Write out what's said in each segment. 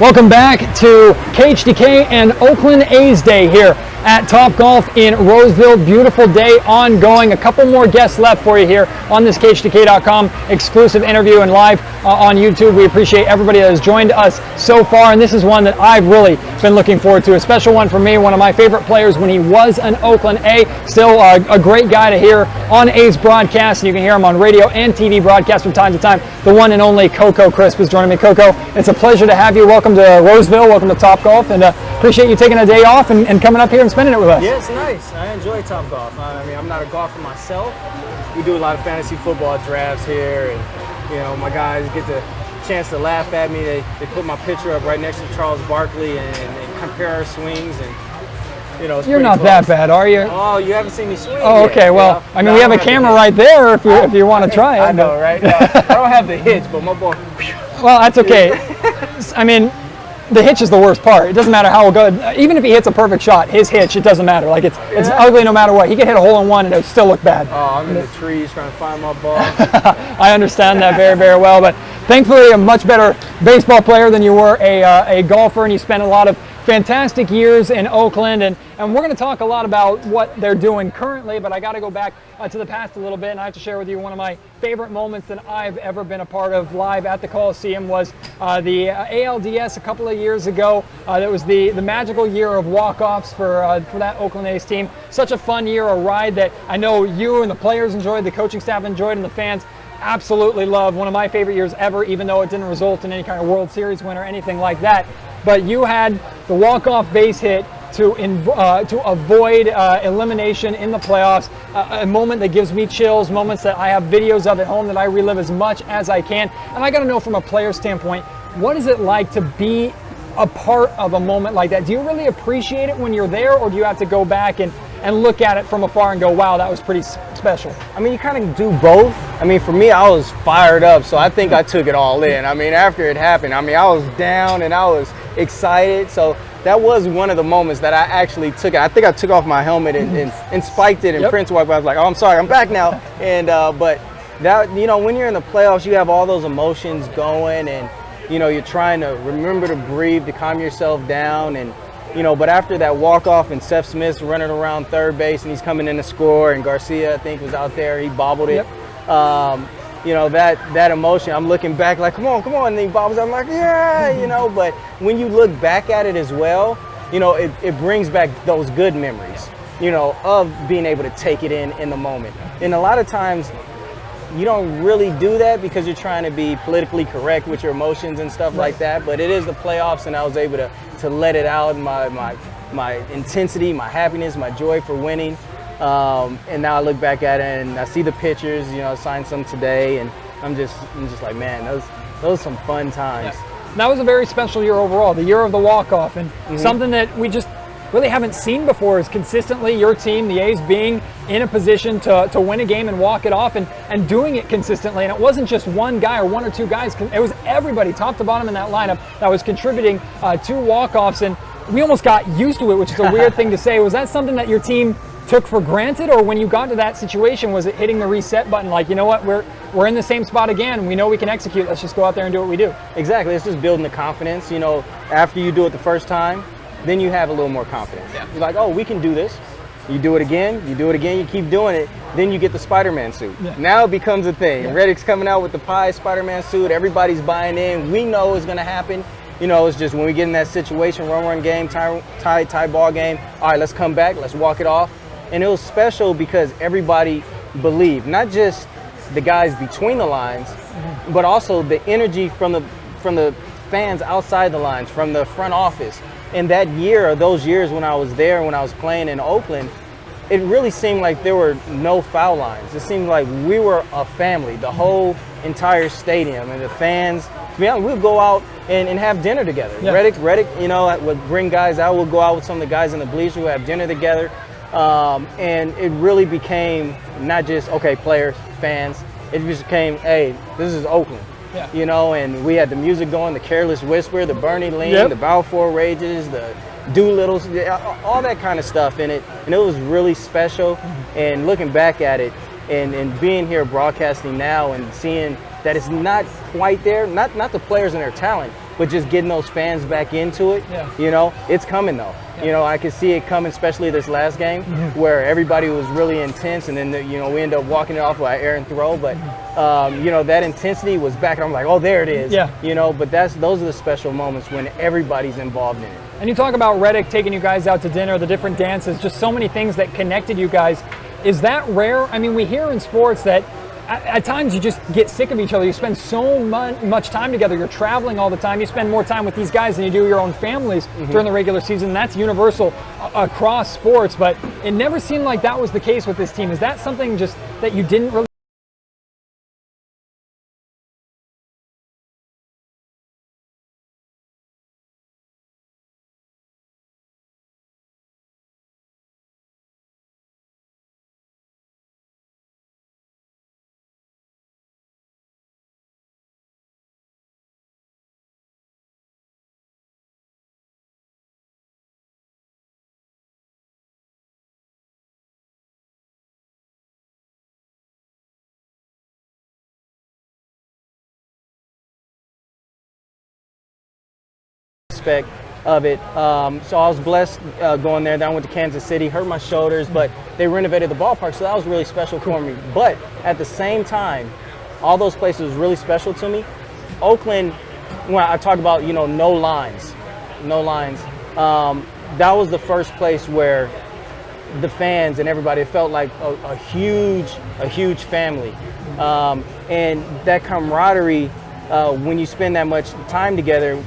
Welcome back to KHTK and Oakland A's Day here at Topgolf in Roseville. Beautiful day ongoing. A couple more guests left for you here on this KHTK.com exclusive interview and live on YouTube. We appreciate everybody that has joined us so far, and this is one that I've really been looking forward to. A special one for me, one of my favorite players when he was an Oakland A. Still a great guy to hear on A's broadcast, and you can hear him on radio and TV broadcasts from time to time. The one and only Coco Crisp is joining me. Coco, it's a pleasure to have you. Welcome to Roseville, welcome to Topgolf, and appreciate you taking a day off and coming up here and spending it with us. Yeah, it's nice. I enjoy Topgolf. I mean, I'm not a golfer myself. We do a lot of fantasy football drafts here, and you know, my guys get the chance to laugh at me. They put my picture up right next to Charles Barkley and compare our swings, and you know, it's You're not close. that bad, are you? Oh, you haven't seen me swing Oh, okay. yet, Well, you know? I mean, we have a camera right there if you want to try it. I know, right? I don't have the hitch, but my ball. Well, that's okay. I mean, the hitch is the worst part. It doesn't matter how good. Even if he hits a perfect shot, his hitch, it doesn't matter. Like it's ugly no matter what. He could hit a hole in one and it would still look bad. Oh, I'm in the trees trying to find my ball. I understand that very, very well. But thankfully, a much better baseball player than you were a golfer, and you spent a lot of fantastic years in Oakland, and we're going to talk a lot about what they're doing currently, but I got to go back to the past a little bit, and I have to share with you one of my favorite moments that I've ever been a part of live at the Coliseum was the ALDS a couple of years ago. That was the magical year of walk-offs for that Oakland A's team. Such a fun year, a ride that I know you and the players enjoyed, the coaching staff enjoyed, and the fans absolutely loved. One of my favorite years ever, even though it didn't result in any kind of World Series win or anything like that. But you had the walk-off base hit to avoid elimination in the playoffs, a moment that gives me chills, moments that I have videos of at home that I relive as much as I can. And I got to know from a player standpoint, what is it like to be a part of a moment like that? Do you really appreciate it when you're there, or do you have to go back and look at it from afar and go, wow, that was pretty special? I mean, you kind of do both. I mean, for me, I was fired up, so I think I took it all in. I mean, after it happened, I mean, I was down and I was excited. So that was one of the moments that I actually took it. I think I took off my helmet and spiked it, and Prince walked by. I was like, oh, I'm sorry, I'm back now. And but that, you know, when you're in the playoffs, you have all those emotions going, and you know, you're trying to remember to breathe, to calm yourself down, and you know, but after that walk-off and Seth Smith's running around third base and he's coming in to score, and Garcia, I think, was out there, he bobbled it. You know, that emotion, I'm looking back like, come on, and then he bobbles, I'm like, yeah, you know, but when you look back at it as well, you know, it brings back those good memories, you know, of being able to take it in the moment. And a lot of times, you don't really do that because you're trying to be politically correct with your emotions and stuff like that, but it is the playoffs, and I was able to let it out, my intensity, my happiness, my joy for winning. And now I look back at it and I see the pictures, you know, I signed some today, and I'm just like, man, those are some fun times. Yeah. That was a very special year overall, the year of the walk-off, and something that we just really haven't seen before is consistently your team, the A's, being in a position to win a game and walk it off, and doing it consistently. And it wasn't just one guy or one or two guys, it was everybody top to bottom in that lineup that was contributing to walk-offs, and we almost got used to it, which is a weird thing to say. Was that something that your team took for granted, or when you got to that situation, was it hitting the reset button like, you know what, we're in the same spot again, we know we can execute, let's just go out there and do what we do? Exactly, it's just building the confidence. You know, after you do it the first time, then you have a little more confidence. You're like, oh, we can do this. You do it again, you keep doing it, then you get the Spider-Man suit. Now it becomes a thing. Reddick's coming out with the pie Spider-Man suit, everybody's buying in, we know it's gonna happen. You know, it's just when we get in that situation, run game, tie ball game, all right, let's come back, let's walk it off. And it was special because everybody believed, not just the guys between the lines, but also the energy from the fans outside the lines, from the front office. And that year, or those years when I was there, when I was playing in Oakland, it really seemed like there were no foul lines. It seemed like we were a family, the whole entire stadium, and the fans. To be honest, we'd go out and have dinner together. Reddick, you know, would bring guys out. We'll go out with some of the guys in the bleachers, we'll have dinner together. And it really became not just, okay, players, fans. It just became, hey, this is Oakland. You know, and we had the music going, the Careless Whisper, the Bernie Lean, the Balfour Rages, the Doolittles, all that kind of stuff in it. And it was really special. And looking back at it and being here broadcasting now and seeing that it's not quite there, not the players and their talent, but just getting those fans back into it, you know, it's coming though. You know, I could see it coming, especially this last game where everybody was really intense, and then, you know, we ended up walking it off by air and throw, but, you know, that intensity was back, and I'm like, oh, there it is. You know, but those are the special moments when everybody's involved in it. And you talk about Reddick taking you guys out to dinner, the different dances, just so many things that connected you guys. Is that rare? I mean, we hear in sports that at times you just get sick of each other. You spend so much time together. You're traveling all the time. You spend more time with these guys than you do your own families during the regular season. That's universal across sports, but it never seemed like that was the case with this team. Is that something just that you didn't really of it. So I was blessed going there. Then I went to Kansas City, hurt my shoulders, but they renovated the ballpark, so that was really special for me. But at the same time, all those places was really special to me. Oakland, when I talk about, you know, no lines, that was the first place where the fans and everybody, it felt like a huge family. And that camaraderie, when you spend that much time together,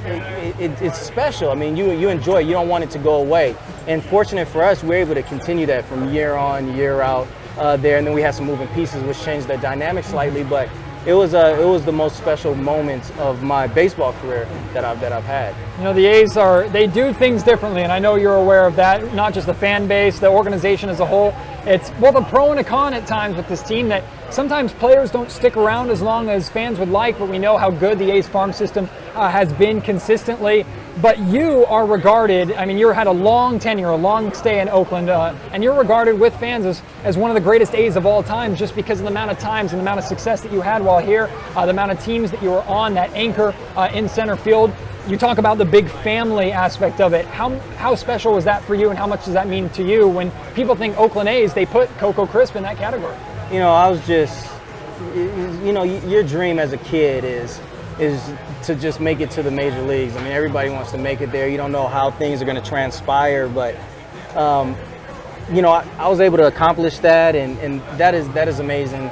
it's special. I mean, you enjoy it. You don't want it to go away. And fortunate for us, we're able to continue that from year on, year out there. And then we had some moving pieces, which changed the dynamic slightly. But it was the most special moments of my baseball career that I've had. You know, the A's they do things differently, and I know you're aware of that. Not just the fan base, the organization as a whole. It's both a pro and a con at times with this team, that sometimes players don't stick around as long as fans would like, but we know how good the A's farm system has been consistently. But you are regarded, I mean, you had a long tenure, a long stay in Oakland, and you're regarded with fans as one of the greatest A's of all time, just because of the amount of times and the amount of success that you had while here, the amount of teams that you were on, that anchor in center field. You talk about the big family aspect of it. How special was that for you, and how much does that mean to you when people think Oakland A's, they put Coco Crisp in that category? You know, I was just, you know, your dream as a kid is to just make it to the major leagues. I mean, everybody wants to make it there. You don't know how things are going to transpire, but you know, I was able to accomplish that, and that is amazing.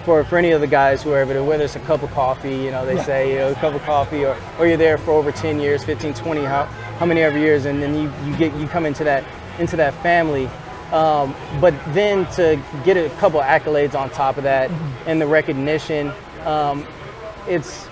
For any of the guys who are ever there, whether it's a cup of coffee, you know, they say, you know, a cup of coffee, or you're there for over 10 years, 15, 20, how many ever years, and then you come into that family. But then to get a couple of accolades on top of that, and the recognition, it's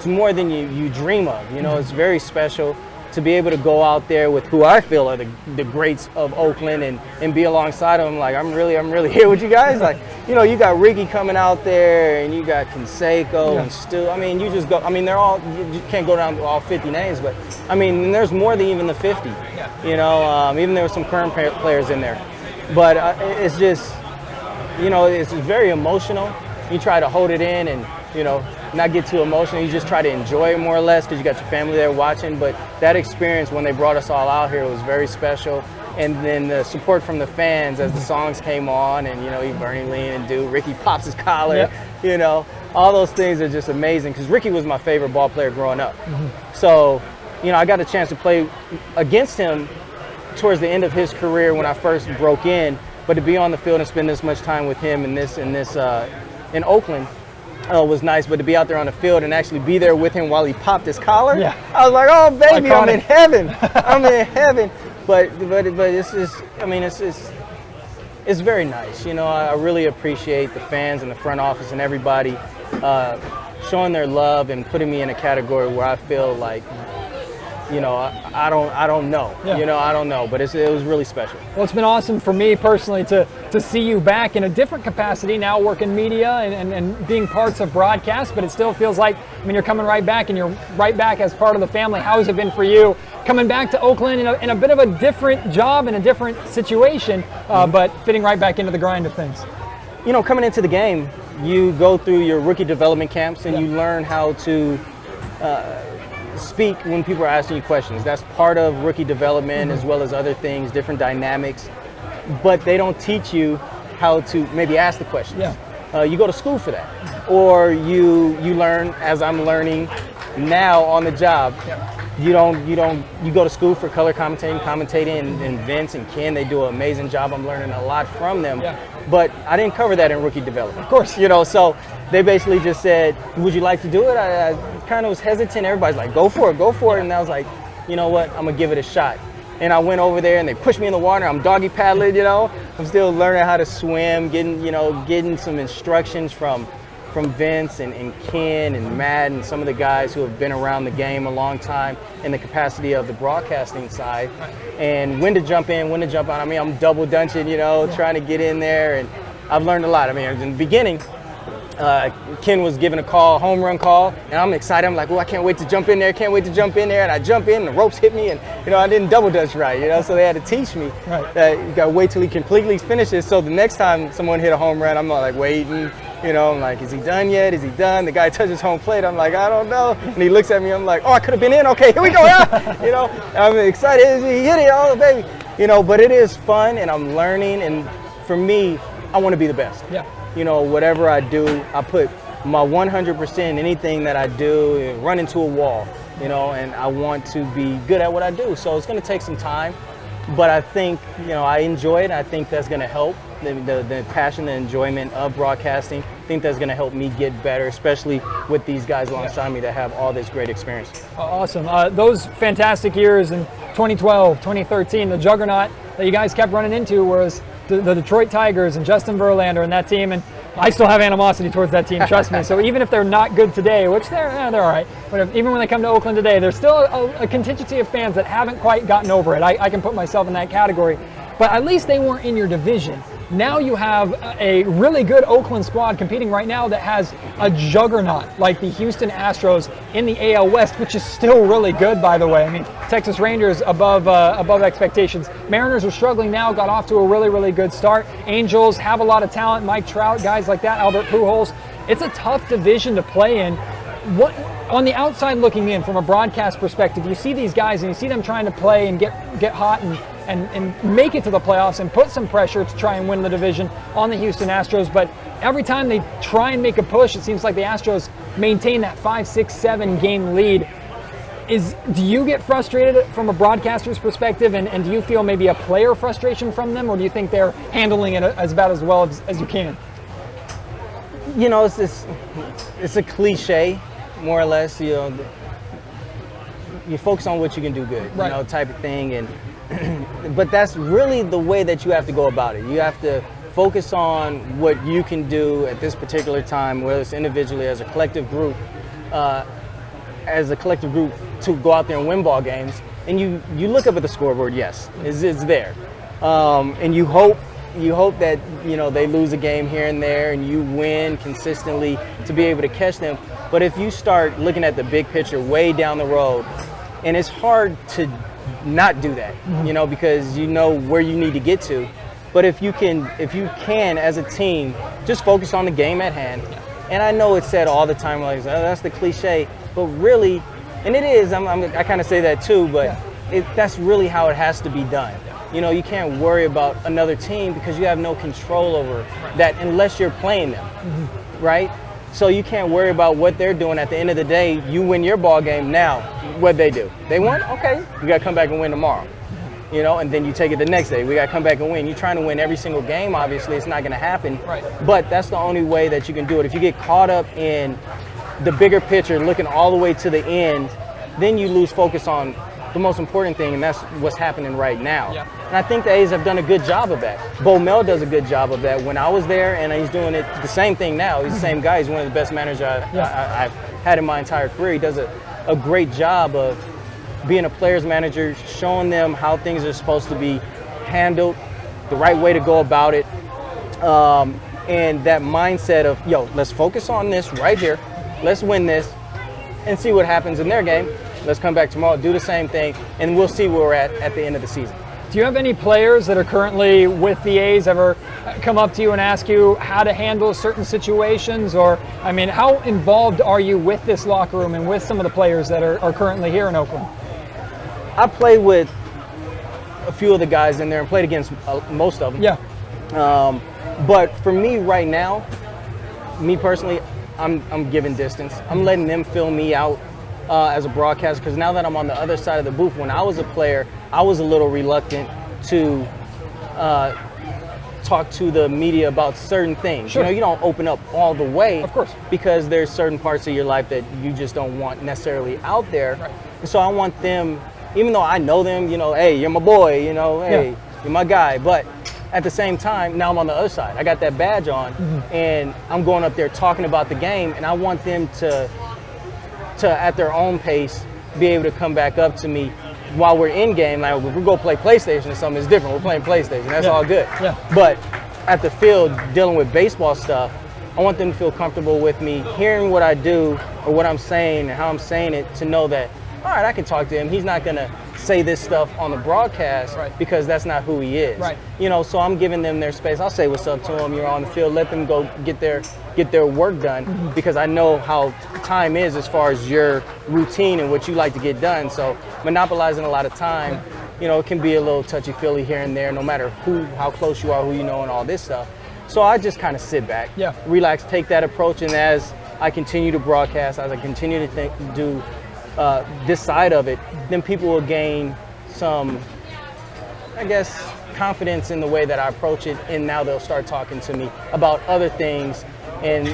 more than you dream of. You know, it's very special to be able to go out there with who I feel are the greats of Oakland, and be alongside them. Like, I'm really here with you guys. Like, you know, you got Ricky coming out there, and you got Canseco and Stu. I mean, you just go. I mean, they're all. You can't go down to all 50 names, but I mean, there's more than even the 50. You know, even there were some current players in there, but it's just, you know, it's very emotional. You try to hold it in, and, you know, not get too emotional. You just try to enjoy it more or less, because you got your family there watching. But that experience when they brought us all out here was very special. And then the support from the fans as the songs came on, and, you know, Bernie lean and do Ricky pops his collar, you know, all those things are just amazing, because Ricky was my favorite ball player growing up. So, you know, I got a chance to play against him towards the end of his career when I first broke in, but to be on the field and spend this much time with him in Oakland was nice. But to be out there on the field and actually be there with him while he popped his collar, I was like, oh baby, I'm in heaven. I'm in heaven. But it's just, I mean, it's very nice. You know, I really appreciate the fans and the front office and everybody showing their love and putting me in a category where I feel like, you know, I don't know. You know, I don't know, but it was really special. Well, it's been awesome for me personally to see you back in a different capacity now, working media and being parts of broadcast, but it still feels like, I mean, you're coming right back, and you're right back as part of the family. How has it been for you coming back to Oakland in a bit of a different job, in a different situation, but fitting right back into the grind of things? You know, coming into the game, you go through your rookie development camps and you learn how to speak when people are asking you questions. That's part of rookie development as well as other things, different dynamics. But they don't teach you how to maybe ask the questions. You go to school for that. Or you learn, as I'm learning now on the job, you go to school for color commentating, and Vince and Ken, they do an amazing job. I'm learning a lot from them. But I didn't cover that in rookie development. Of course. So they basically just said, would you like to do it? I kind of was hesitant. Everybody's like, go for it. And I was like, you know what, I'm gonna give it a shot. And I went over there and they pushed me in the water. I'm doggy paddling, I'm still learning how to swim, getting some instructions from Vince and Ken and Matt and some of the guys who have been around the game a long time in the capacity of the broadcasting side, and when to jump in, when to jump out. I mean, I'm double dutching, trying to get in there, and I've learned a lot. I mean, in the beginning, Ken was giving a home run call, and I'm excited. I'm like, well, I can't wait to jump in there, and I jump in, and the ropes hit me, and I didn't double dutch right, so they had to teach me that you gotta wait till he completely finishes. So the next time someone hit a home run, I'm like waiting. I'm like, is he done yet? Is he done? The guy touches home plate. I'm like, I don't know. And he looks at me. I'm like, oh, I could have been in. Okay, here we go. I'm excited. He hit it. Oh, baby. But it is fun, and I'm learning. And for me, I want to be the best. Whatever I do, I put my 100% in anything that I do, run into a wall, and I want to be good at what I do. So it's going to take some time. But I think, I enjoy it. I think that's going to help the passion, the enjoyment of broadcasting. I think that's going to help me get better, especially with these guys alongside me that have all this great experience. Awesome. Those fantastic years in 2012, 2013, the juggernaut that you guys kept running into was the Detroit Tigers and Justin Verlander and that team. And I still have animosity towards that team, trust me. So even if they're not good today, which they're all right, but even when they come to Oakland today, there's still a contingency of fans that haven't quite gotten over it. I can put myself in that category. But at least they weren't in your division. Now you have a really good Oakland squad competing right now that has a juggernaut like the Houston Astros in the AL West, which is still really good, by the way. I mean, Texas Rangers above expectations. Mariners are struggling now, got off to a really, really good start. Angels have a lot of talent, Mike Trout, guys like that, Albert Pujols. It's a tough division to play in. What, on the outside looking in, from a broadcast perspective, you see these guys and you see them trying to play and get hot and make it to the playoffs and put some pressure to try and win the division on the Houston Astros. But every time they try and make a push, it seems like the Astros maintain that 5, 6, 7 game lead. Do you get frustrated from a broadcaster's perspective, and do you feel maybe a player frustration from them, or do you think they're handling it as about as well as you can? It's a cliche, more or less. You focus on what you can do good, type of thing, and but that's really the way that you have to go about it. You have to focus on what you can do at this particular time, whether it's individually, as a collective group, to go out there and win ball games. And you look up at the scoreboard, yes, it's there, and you hope that they lose a game here and there, and you win consistently to be able to catch them. But if you start looking at the big picture way down the road, and it's hard to not do that, because you know where you need to get to. But if you can as a team, just focus on the game at hand. And I know it's said all the time, like, oh, that's the cliche, but really, and it is, I kind of say that too, but that's really how it has to be done. You can't worry about another team because you have no control over that unless you're playing them, right? So you can't worry about what they're doing. At the end of the day, you win your ball game. Now, what they do? They won? Okay. We got to come back and win tomorrow. And then you take it the next day. We got to come back and win. You're trying to win every single game, obviously. It's not going to happen. Right. But that's the only way that you can do it. If you get caught up in the bigger picture, looking all the way to the end, then you lose focus on the most important thing, and that's what's happening right now. Yeah. And I think the A's have done a good job of that. Bo Mel does a good job of that. When I was there, and he's doing it the same thing now. He's the same guy. He's one of the best managers I've had in my entire career. He does a great job of being a player's manager, showing them how things are supposed to be handled, the right way to go about it, and that mindset of, let's focus on this right here. Let's win this and see what happens in their game. Let's come back tomorrow, do the same thing, and we'll see where we're at the end of the season. Do you have any players that are currently with the A's ever come up to you and ask you how to handle certain situations? Or, I mean, how involved are you with this locker room and with some of the players that are currently here in Oakland? I played with a few of the guys in there and played against most of them. Yeah. But for me right now, me personally, I'm giving distance. I'm letting them fill me out as a broadcaster, because now that I'm on the other side of the booth, when I was a player, I was a little reluctant to talk to the media about certain things. Sure. You know, you don't open up all the way, Of course. because there's certain parts of your life that you just don't want necessarily out there. Right. And so I want them, even though I know them, you know, hey, you're my boy, you know, hey, you're my guy, but at the same time, now I'm on the other side. I got that badge on, and I'm going up there talking about the game, and I want them to at their own pace be able to come back up to me while we're in game. Like if we go play PlayStation or something, it's different. We're playing PlayStation. That's all good. Yeah. But at the field, dealing with baseball stuff, I want them to feel comfortable with me hearing what I do or what I'm saying and how I'm saying it, to know that, all right, I can talk to him. He's not going to say this stuff on the broadcast, because that's not who he is. Right. You know, so I'm giving them their space. I'll say what's up to them. You're on the field. Let them go get their work done, because I know how time is as far as your routine and what you like to get done. So monopolizing a lot of time, you know, it can be a little touchy-feely here and there, no matter how close you are, who you know, and all this stuff. So I just kind of sit back, relax, take that approach, and as I continue to broadcast, as I continue to do this side of it, then people will gain some, I guess, confidence in the way that I approach it, and now they'll start talking to me about other things, and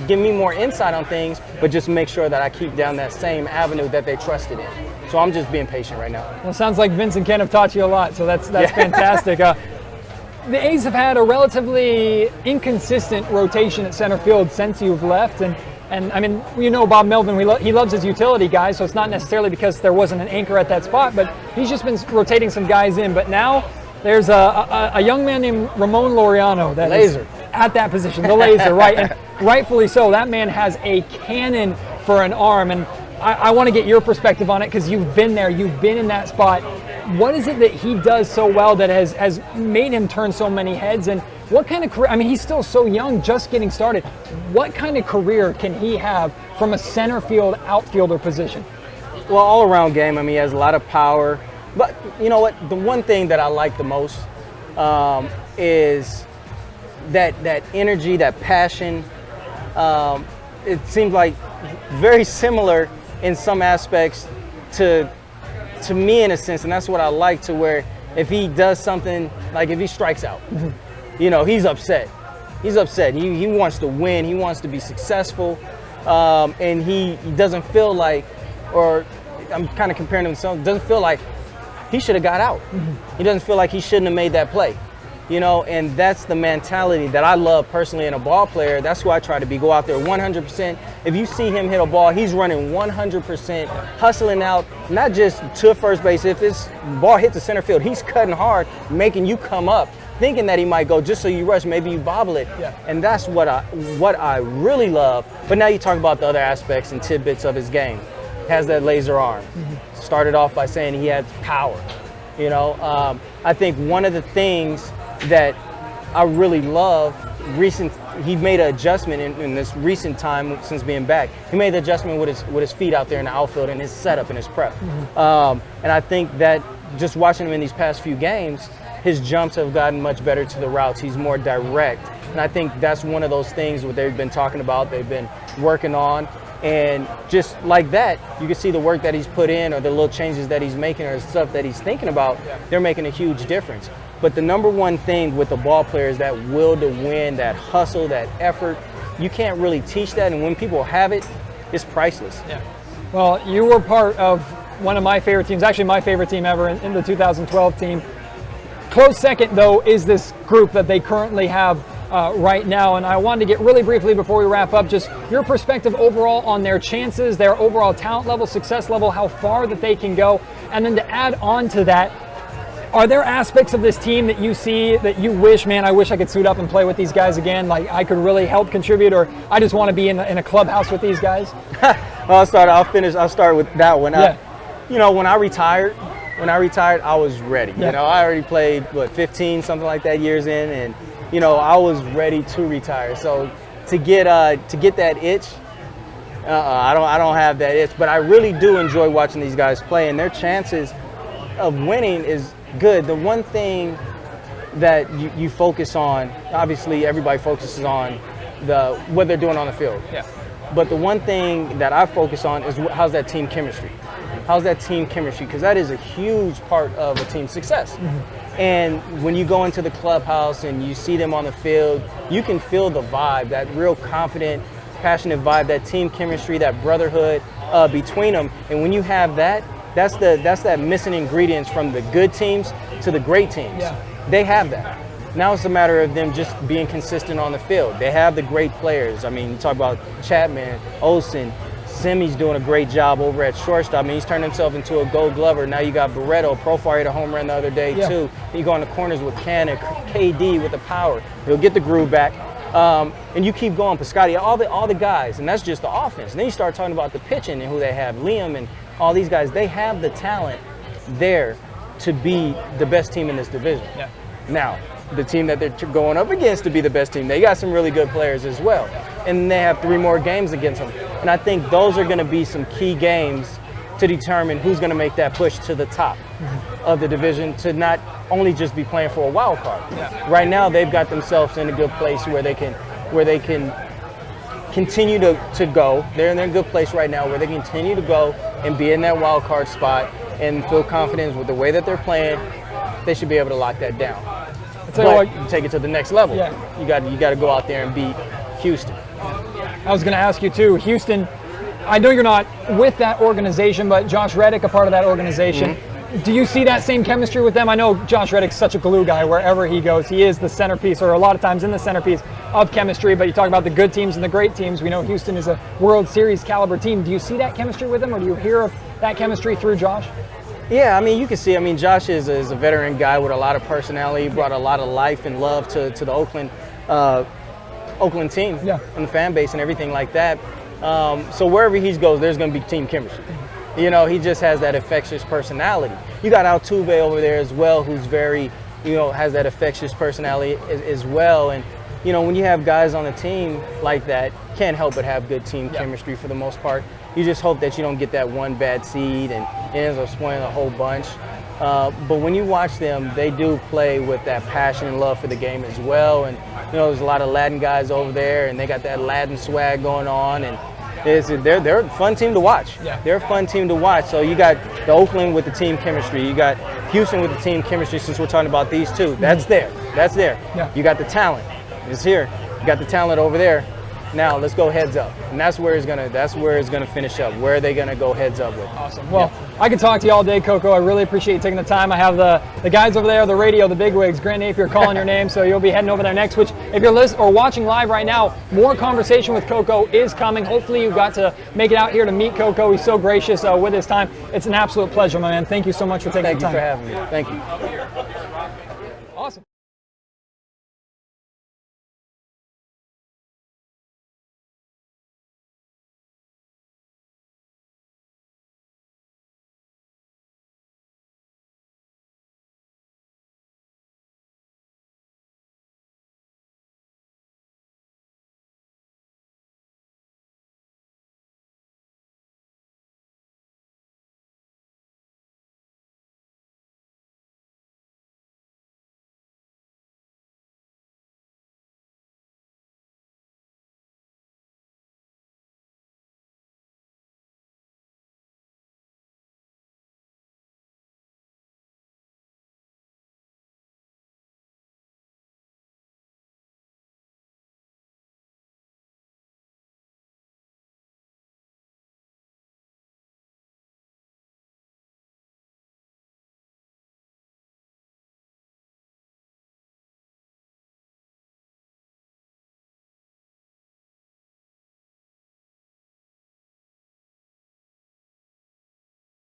give me more insight on things, but just make sure that I keep down that same avenue that they trusted in. So I'm just being patient right now. Well, it sounds like Vince and Ken have taught you a lot, so that's fantastic. The A's have had a relatively inconsistent rotation at center field since you've left, and I mean, you know Bob Melvin, he loves his utility guys, so it's not necessarily because there wasn't an anchor at that spot, but he's just been rotating some guys in. But now there's a young man named Ramon Laureano that is at that position, the laser, right? And rightfully so. That man has a cannon for an arm, and I want to get your perspective on it, because you've been there, you've been in that spot. What is it that he does so well that has made him turn so many heads? And what kind of career, I mean, he's still so young, just getting started. What kind of career can he have from a center field outfielder position? Well, all around game, I mean, he has a lot of power. But you know what? The one thing that I like the most is that energy, that passion. It seems like very similar in some aspects to me, in a sense, and that's what I like, to where if he does something, like if he strikes out, you know, he's upset. He's upset. He wants to win. He wants to be successful, and he doesn't feel like, or I'm kind of comparing him to someone, doesn't feel like he should have got out. He doesn't feel like he shouldn't have made that play. You know, and that's the mentality that I love personally in a ball player. That's who I try to be. Go out there 100%. If you see him hit a ball, he's running 100%, hustling out, not just to first base. If this ball hits the center field, he's cutting hard, making you come up, thinking that he might go just so you rush, maybe you bobble it. And that's what I really love. But now you talk about the other aspects and tidbits of his game. Has that laser arm. Started off by saying he has power. You know, I think one of the things that I really love, he made an adjustment in this recent time since being back. He made the adjustment with his feet out there in the outfield and his setup and his prep. And I think that just watching him in these past few games, his jumps have gotten much better to the routes. He's more direct. And I think that's one of those things what they've been talking about, they've been working on. And just like that, you can see the work that he's put in, or the little changes that he's making, or stuff that he's thinking about, they're making a huge difference. But the number one thing with the ball player is that will to win, that hustle, that effort. You can't really teach that, and when people have it, it's priceless. Well, you were part of one of my favorite teams, actually my favorite team ever, in the 2012 team. Close second, though, is this group that they currently have right now. And I wanted to get really briefly, before we wrap up, just your perspective overall on their chances, their overall talent level, success level, how far that they can go. And then to add on to that, are there aspects of this team that you see that you wish, man, I wish I could suit up and play with these guys again, like I could really help contribute, or I just want to be in a clubhouse with these guys? I'll start with that one. You know, when I retired, when I retired, I was ready. Yeah. You know, I already played, 15, something like that years in, and, you know, I was ready to retire. So to get that itch, I don't have that itch, but I really do enjoy watching these guys play, and their chances of winning is good. The one thing that you focus on, obviously everybody focuses on what they're doing on the field. Yeah. But the one thing that I focus on is how's that team chemistry? How's that team chemistry? Because that is a huge part of a team's success. Mm-hmm. And when you go into the clubhouse and you see them on the field, you can feel the vibe, that real confident, passionate vibe, that team chemistry, that brotherhood between them. And when you have that, that's that missing ingredients from the good teams to the great teams. Yeah. They have that. Now it's a matter of them just being consistent on the field. They have the great players. I mean, you talk about Chapman, Olsen, Semi's doing a great job over at shortstop. I mean, he's turned himself into a Gold Glover. Now you got Barreto, Profar hit a home run the other day too. You go on the corners with Cannon, KD with the power. He'll get the groove back. And you keep going, Piscotty, all the guys, and that's just the offense. And then you start talking about the pitching and who they have, Liam and all these guys. They have the talent there to be the best team in this division. Yeah. Now, the team that they're going up against to be the best team, they got some really good players as well. And they have 3 more games against them. And I think those are going to be some key games to determine who's going to make that push to the top of the division, to not only just be playing for a wild card. Yeah. Right now, they've got themselves in a good place where they can continue to go. They're in a good place right now where they continue to go and be in that wild card spot and feel confident with the way that they're playing. They should be able to lock that down. But you take it to the next level. Yeah. You got to go out there and beat Houston. I was going to ask you too, Houston. I know you're not with that organization, but Josh Reddick, a part of that organization. Mm-hmm. Do you see that same chemistry with them? I know Josh Reddick's such a glue guy wherever he goes. He is the centerpiece, or a lot of times in the centerpiece of chemistry. But you talk about the good teams and the great teams. We know Houston is a World Series caliber team. Do you see that chemistry with them, or do you hear of that chemistry through Josh? Yeah, I mean, you can see. I mean, Josh is a veteran guy with a lot of personality. He brought a lot of life and love to the Oakland team and the fan base and everything like that. So wherever he goes, there's going to be team chemistry. You know, he just has that infectious personality. You got Altuve over there as well, who's very, has that infectious personality as well. And, when you have guys on the team like that, can't help but have good team chemistry for the most part. You just hope that you don't get that one bad seed and it ends up spoiling a whole bunch. But when you watch them, they do play with that passion and love for the game as well. And, there's a lot of Latin guys over there, and they got that Latin swag going on. And they're a fun team to watch. Yeah. They're a fun team to watch. So you got the Oakland with the team chemistry. You got Houston with the team chemistry, since we're talking about these two. That's there. That's there. Yeah. You got the talent. It's here. You got the talent over there. Now let's go heads up, and that's where it's gonna finish up. Where are they gonna go heads up with? Awesome. Well, I could talk to you all day, Coco. I really appreciate you taking the time. I have the guys over there, the radio, the bigwigs, Grant Napier calling your name, so you'll be heading over there next. Which, if you're listening or watching live right now, more conversation with Coco is coming. Hopefully, you got to make it out here to meet Coco. He's so gracious with his time. It's an absolute pleasure, my man. Thank you so much for taking the time. Thank you for having me. Thank you.